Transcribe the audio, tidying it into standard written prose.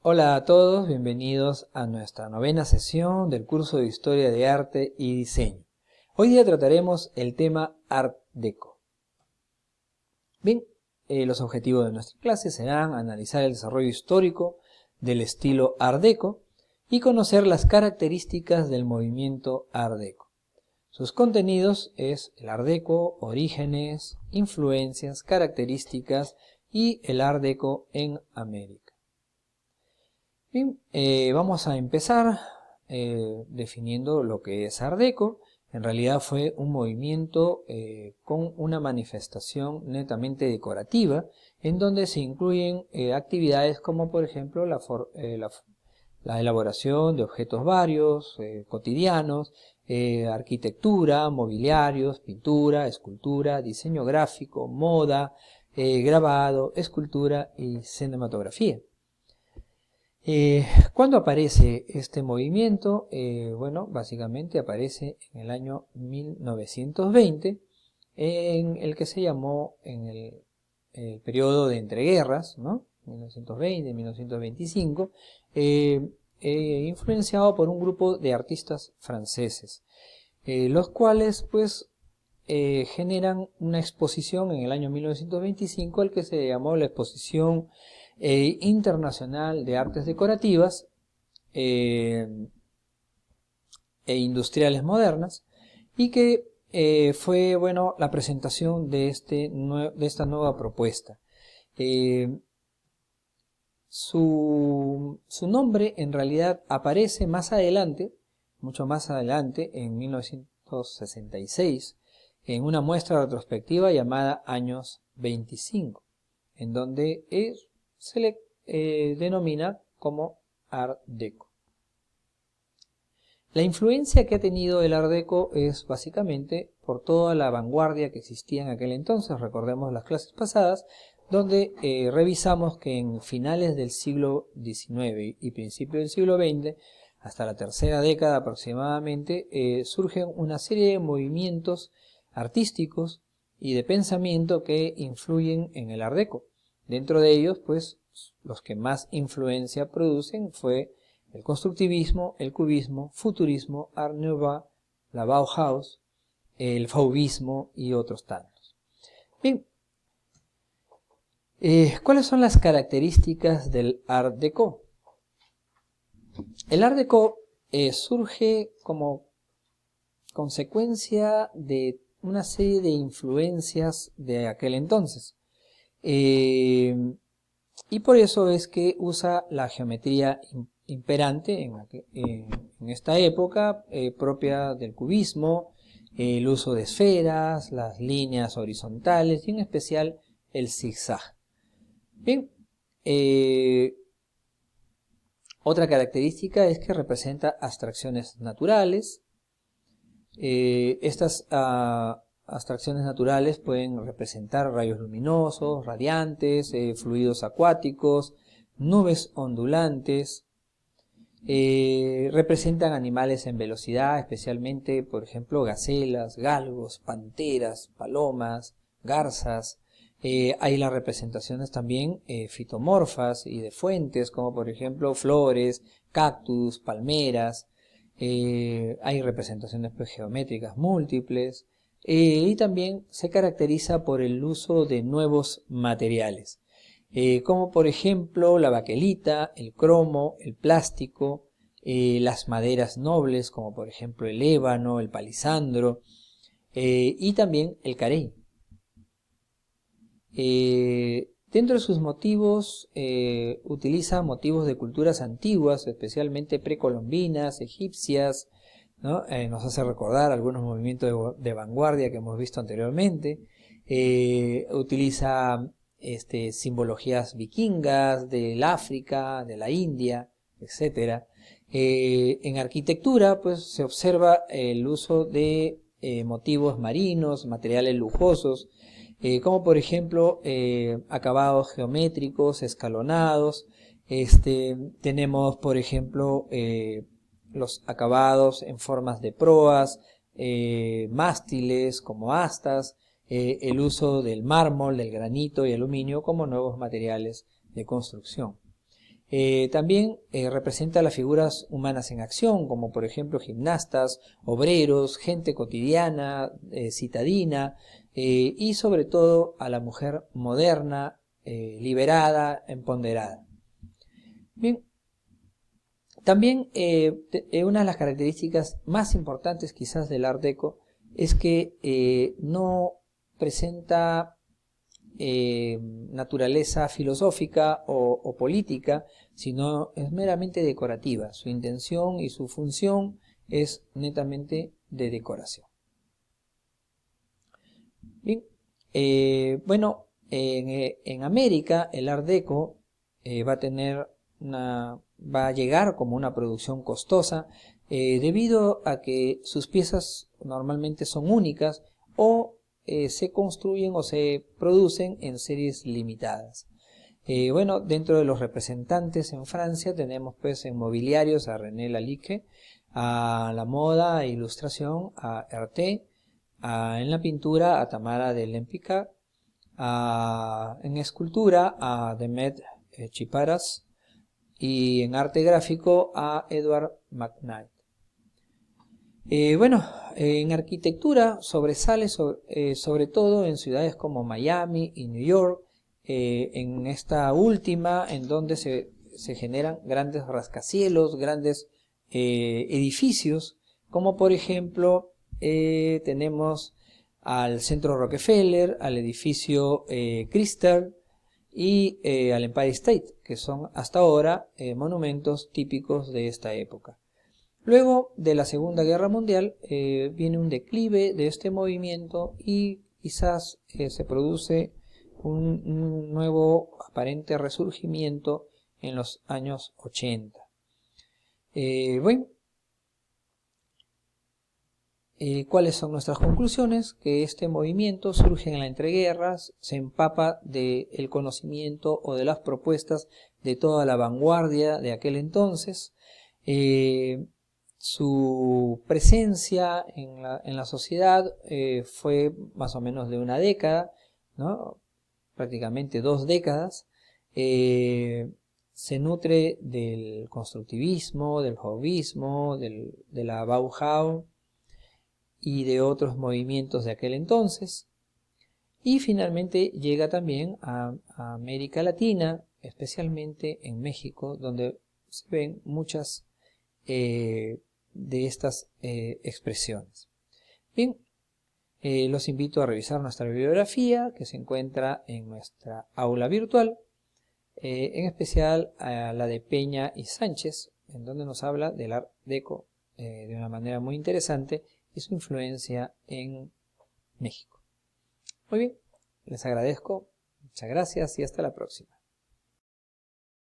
Hola a todos, bienvenidos a nuestra novena sesión del curso de Historia de Arte y Diseño. Hoy día trataremos el tema Art Deco. Bien, los objetivos de nuestra clase serán analizar el desarrollo histórico del estilo Art Deco y conocer las características del movimiento Art Deco. Sus contenidos es el Art Deco, orígenes, influencias, características y el Art Deco en América. Bien, vamos a empezar definiendo lo que es Art Deco. En realidad fue un movimiento con una manifestación netamente decorativa, en donde se incluyen actividades como por ejemplo la elaboración de objetos varios, cotidianos, arquitectura, mobiliarios, pintura, escultura, diseño gráfico, moda, grabado, escultura y cinematografía. ¿Cuándo aparece este movimiento? Bueno, básicamente aparece en el año 1920, en el que se llamó en el periodo de entreguerras, ¿no? 1920-1925, influenciado por un grupo de artistas franceses, los cuales pues generan una exposición en el año 1925, al que se llamó la Exposición Internacional de Artes Decorativas e Industriales Modernas, y que fue la presentación de esta nueva propuesta. Su nombre en realidad aparece más adelante, mucho más adelante, en 1966, en una muestra retrospectiva llamada Años 25, en donde se le denomina como Art Deco. La influencia que ha tenido el Art Deco es básicamente por toda la vanguardia que existía en aquel entonces. Recordemos las clases pasadas, donde revisamos que en finales del siglo XIX y principios del siglo XX, hasta la tercera década aproximadamente, surgen una serie de movimientos artísticos y de pensamiento que influyen en el Art Deco. Dentro de ellos, pues, los que más influencia producen fue el constructivismo, el cubismo, futurismo, Art Nouveau, la Bauhaus, el fauvismo y otros tantos. Bien, ¿cuáles son las características del Art Deco? El Art Deco surge como consecuencia de una serie de influencias de aquel entonces. Y por eso es que usa la geometría imperante en esta época, propia del cubismo, el uso de esferas, las líneas horizontales y en especial el zigzag. Bien, otra característica es que representa abstracciones naturales. Estas abstracciones naturales pueden representar rayos luminosos, radiantes, fluidos acuáticos, nubes ondulantes. Representan animales en velocidad, especialmente, por ejemplo, gacelas, galgos, panteras, palomas, garzas. Hay las representaciones también fitomorfas y de fuentes, como por ejemplo flores, cactus, palmeras. Hay representaciones geométricas múltiples, y también se caracteriza por el uso de nuevos materiales, como por ejemplo la baquelita, el cromo, el plástico, las maderas nobles, como por ejemplo el ébano, el palisandro, y también el carey. Dentro de sus motivos, utiliza motivos de culturas antiguas, especialmente precolombinas, egipcias, ¿no? Nos hace recordar algunos movimientos de vanguardia que hemos visto anteriormente. Utiliza simbologías vikingas, del África, de la India, etc. En arquitectura, pues se observa el uso de motivos marinos, materiales lujosos, como por ejemplo acabados geométricos, escalonados. Tenemos por ejemplo los acabados en formas de proas, mástiles como astas, el uso del mármol, del granito y aluminio como nuevos materiales de construcción. También representa las figuras humanas en acción, como por ejemplo gimnastas, obreros, gente cotidiana, citadina, y sobre todo a la mujer moderna, liberada, empoderada. Bien, también una de las características más importantes quizás del Art Deco es que no presenta naturaleza filosófica o política, sino es meramente decorativa. Su intención y su función es netamente de decoración. Bien, bueno, en América el Art Deco va a llegar como una producción costosa debido a que sus piezas normalmente son únicas o se construyen o se producen en series limitadas. Bueno, dentro de los representantes en Francia tenemos pues en mobiliarios a René Lalique, a la moda e ilustración a Herté, en la pintura a Tamara de Lempicka, en escultura a Demet Chiparas y en arte gráfico a Edward McKnight. Bueno, en arquitectura sobresale sobre todo en ciudades como Miami y New York, en esta última en donde se generan grandes rascacielos, grandes edificios, como por ejemplo tenemos al Centro Rockefeller, al edificio Crystal y al Empire State, que son hasta ahora monumentos típicos de esta época. Luego de la Segunda Guerra Mundial viene un declive de este movimiento y quizás se produce un nuevo aparente resurgimiento en los años 80. Bueno, ¿cuáles son nuestras conclusiones? Que este movimiento surge en la entreguerras, se empapa del conocimiento o de las propuestas de toda la vanguardia de aquel entonces. Su presencia en la sociedad fue más o menos de una década, ¿no? Prácticamente 2 décadas. Se nutre del constructivismo, del fauvismo, de la Bauhaus y de otros movimientos de aquel entonces. Y finalmente llega también a América Latina, especialmente en México, donde se ven muchas de estas expresiones. Bien, los invito a revisar nuestra bibliografía que se encuentra en nuestra aula virtual, en especial a la de Peña y Sánchez, en donde nos habla del Art Deco de una manera muy interesante y su influencia en México. Muy bien, les agradezco, muchas gracias y hasta la próxima.